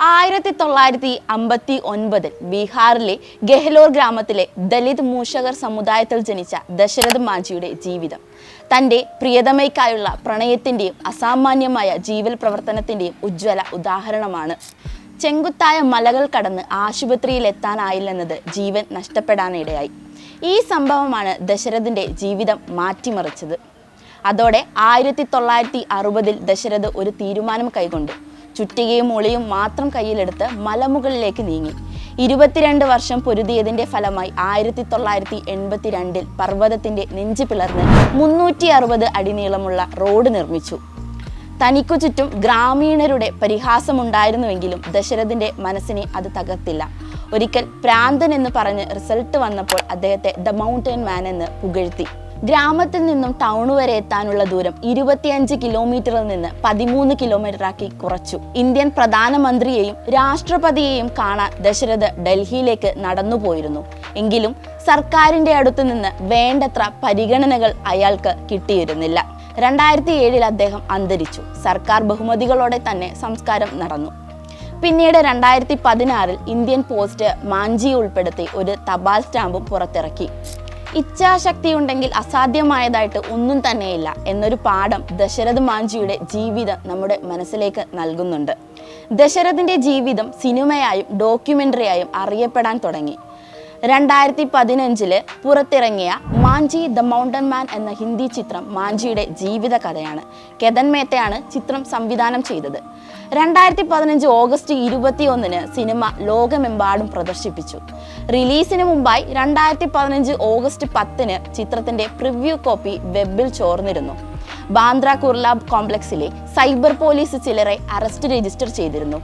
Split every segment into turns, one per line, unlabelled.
1959 ബീഹാറിലെ ഗെഹ്ലോർ ഗ്രാമത്തിലെ ദലിത് മൂഷകർ സമുദായത്തിൽ ജനിച്ച ദശരഥ് മാഞ്ചിയുടെ ജീവിതം തൻ്റെ പ്രിയതമയ്ക്കായുള്ള പ്രണയത്തിൻ്റെയും അസാമാന്യമായ ജീവൽ പ്രവർത്തനത്തിൻ്റെയും ഉജ്ജ്വല ഉദാഹരണമാണ്. ചെങ്കുത്തായ മലകൾ കടന്ന് ആശുപത്രിയിലെത്താനായില്ലെന്നത് ജീവൻ നഷ്ടപ്പെടാനിടയായി. ഈ സംഭവമാണ് ദശരഥിൻ്റെ ജീവിതം മാറ്റിമറിച്ചത്. അതോടെ 1960 ദശരഥ് ഒരു തീരുമാനം കൈക്കൊണ്ടു. ചുറ്റികയും മുളിയും മാത്രം കയ്യിലെടുത്ത് മലമുകളിലേക്ക് നീങ്ങി. 22 വർഷം പൊരുതിയതിൻ്റെ ഫലമായി 1982 പർവ്വതത്തിൻ്റെ നെഞ്ച് പിളർന്ന് 360 അടി നീളമുള്ള റോഡ് നിർമ്മിച്ചു. തനിക്കു ചുറ്റും ഗ്രാമീണരുടെ പരിഹാസമുണ്ടായിരുന്നുവെങ്കിലും ദശരഥിൻ്റെ മനസ്സിനെ അത് തകർത്തില്ല. ഒരിക്കൽ പ്രാന്തൻ എന്ന് പറഞ്ഞ് റിസൾട്ട് വന്നപ്പോൾ അദ്ദേഹത്തെ ദ മൗണ്ടൻ മാൻ എന്ന് പുകഴ്ത്തി. ഗ്രാമത്തിൽ നിന്നും ടൗൺ വരെ എത്താനുള്ള ദൂരം 25 കിലോമീറ്ററിൽ നിന്ന് 13 കിലോമീറ്ററാക്കി കുറച്ചു. ഇന്ത്യൻ പ്രധാനമന്ത്രിയെയും രാഷ്ട്രപതിയെയും കാണാൻ ദശരഥ് ഡൽഹിയിലേക്ക് നടന്നുപോയിരുന്നു. എങ്കിലും സർക്കാരിൻ്റെ അടുത്തു നിന്ന് വേണ്ടത്ര പരിഗണനകൾ അയാൾക്ക് കിട്ടിയിരുന്നില്ല. 2007 അദ്ദേഹം അന്തരിച്ചു. സർക്കാർ ബഹുമതികളോടെ തന്നെ സംസ്കാരം നടന്നു. പിന്നീട് 2016 ഇന്ത്യൻ പോസ്റ്റ് മാഞ്ചിയെ ഉൾപ്പെടുത്തി ഒരു തപാൽ സ്റ്റാമ്പും പുറത്തിറക്കി. ഇച്ഛാശക്തിയുണ്ടെങ്കിൽ അസാധ്യമായതായിട്ട് ഒന്നും തന്നെയില്ല എന്നൊരു പാഠം ദശരഥ് മാഞ്ചിയുടെ ജീവിതം നമ്മുടെ മനസ്സിലേക്ക് നൽകുന്നുണ്ട്. ദശരഥിൻ്റെ ജീവിതം സിനിമയായും ഡോക്യുമെൻ്ററിയായും അറിയപ്പെടാൻ തുടങ്ങി. 2015 പുറത്തിറങ്ങിയ മാഞ്ചി ദ മൗണ്ടൻ മാൻ എന്ന ഹിന്ദി ചിത്രം മാഞ്ചിയുടെ ജീവിത കഥയാണ്. കെതൻ മേത്തയാണ് ചിത്രം സംവിധാനം ചെയ്തത്. 2015 ഓഗസ്റ്റ് 21 സിനിമ ലോകമെമ്പാടും പ്രദർശിപ്പിച്ചു. റിലീസിന് മുമ്പായി 2015 ഓഗസ്റ്റ് 10 ചിത്രത്തിന്റെ പ്രിവ്യൂ കോപ്പി വെബിൽ ചോർന്നിരുന്നു. ബാന്ദ്ര കുർല കോംപ്ലക്സിലെ സൈബർ പോലീസ് ചിലരെ അറസ്റ്റ് രജിസ്റ്റർ ചെയ്തിരുന്നു.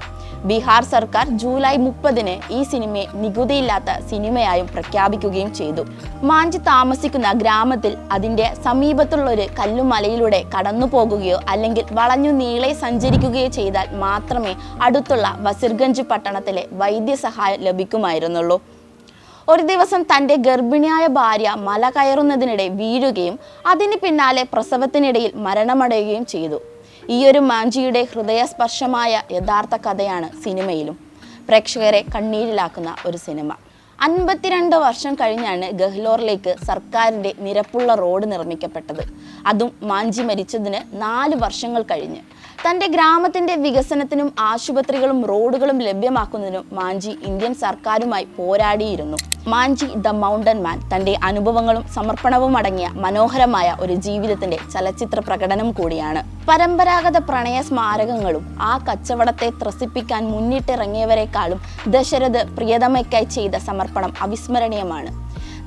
ബീഹാർ സർക്കാർ ജൂലൈ 30 ഈ സിനിമയെ നികുതിയില്ലാത്ത സിനിമയായും പ്രഖ്യാപിക്കുകയും ചെയ്തു. മാഞ്ചി താമസിക്കുന്ന ഗ്രാമത്തിൽ അതിൻ്റെ സമീപത്തുള്ള ഒരു കല്ലുമലയിലൂടെ കടന്നു പോകുകയോ അല്ലെങ്കിൽ വളഞ്ഞു നീളെ സഞ്ചരിക്കുകയോ ചെയ്താൽ മാത്രമേ അടുത്തുള്ള വസിർഗഞ്ച് പട്ടണത്തിലെ വൈദ്യസഹായം ലഭിക്കുമായിരുന്നുള്ളൂ. ഒരു ദിവസം തൻ്റെ ഗർഭിണിയായ ഭാര്യ മല കയറുന്നതിനിടെ വീഴുകയും അതിന് പിന്നാലെ പ്രസവത്തിനിടയിൽ മരണമടയുകയും ചെയ്തു. ഈ ഒരു മാഞ്ചിയുടെ ഹൃദയസ്പർശമായ യഥാർത്ഥ കഥയാണ് സിനിമയിലും പ്രേക്ഷകരെ കണ്ണീരിലാക്കുന്ന ഒരു സിനിമ. 52 വർഷം കഴിഞ്ഞാണ് ഗഹ്ലോറിലേക്ക് സർക്കാരിൻ്റെ നിരപ്പുള്ള റോഡ് നിർമ്മിക്കപ്പെട്ടത്. അതും മാഞ്ചി മരിച്ചതിന് 4 വർഷങ്ങൾ കഴിഞ്ഞ്. തൻ്റെ ഗ്രാമത്തിൻ്റെ വികസനത്തിനും ആശുപത്രികളും റോഡുകളും ലഭ്യമാക്കുന്നതിനും മാഞ്ചി ഇന്ത്യൻ സർക്കാരുമായി പോരാടിയിരുന്നു. മാഞ്ചി ദ മൗണ്ടൻ മാൻ തൻ്റെ അനുഭവങ്ങളും സമർപ്പണവും അടങ്ങിയ മനോഹരമായ ഒരു ജീവിതത്തിൻ്റെ ചലച്ചിത്ര പ്രകടനം കൂടിയാണ്. പരമ്പരാഗത പ്രണയ സ്മാരകങ്ങളും ആ കച്ചവടത്തെ ത്രസിപ്പിക്കാൻ മുന്നിട്ടിറങ്ങിയവരെക്കാളും ദശരഥ് പ്രിയതമയ്ക്കായി ചെയ്ത സമർപ്പണം അവിസ്മരണീയമാണ്.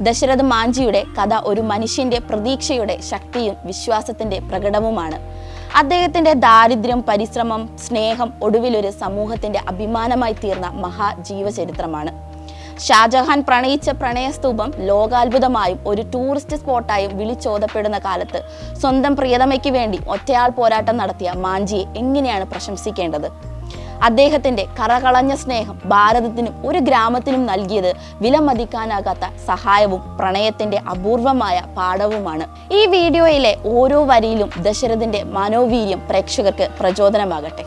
ദശരഥ് മാഞ്ചിയുടെ കഥ ഒരു മനുഷ്യൻ്റെ പ്രതീക്ഷയുടെ ശക്തിയും വിശ്വാസത്തിൻ്റെ പ്രകടനവുമാണ്. അദ്ദേഹത്തിൻ്റെ ദാരിദ്ര്യം, പരിശ്രമം, സ്നേഹം ഒടുവിലൊരു സമൂഹത്തിൻ്റെ അഭിമാനമായി തീർന്ന മഹാജീവചരിത്രമാണ്. ഷാജഹാൻ പ്രണയിച്ച പ്രണയസ്തൂപം ലോകാത്ഭുതമായും ഒരു ടൂറിസ്റ്റ് സ്പോട്ടായും വിളിച്ചോതപ്പെടുന്ന കാലത്ത് സ്വന്തം പ്രിയതമയ്ക്ക് വേണ്ടി ഒറ്റയാൾ പോരാട്ടം നടത്തിയ മാഞ്ചിയെ എങ്ങനെയാണ് പ്രശംസിക്കേണ്ടത്? അദ്ദേഹത്തിൻ്റെ കറകളഞ്ഞ സ്നേഹം ഭാരതത്തിനും ഒരു ഗ്രാമത്തിനും നൽകിയത് വിലമതിക്കാനാകാത്ത സഹായവും പ്രണയത്തിൻ്റെ അപൂർവമായ പാഠവുമാണ്. ഈ വീഡിയോയിലെ ഓരോ വരിയിലും ദശരഥിൻ്റെ മനോവീര്യം പ്രേക്ഷകർക്ക് പ്രചോദനമാകട്ടെ.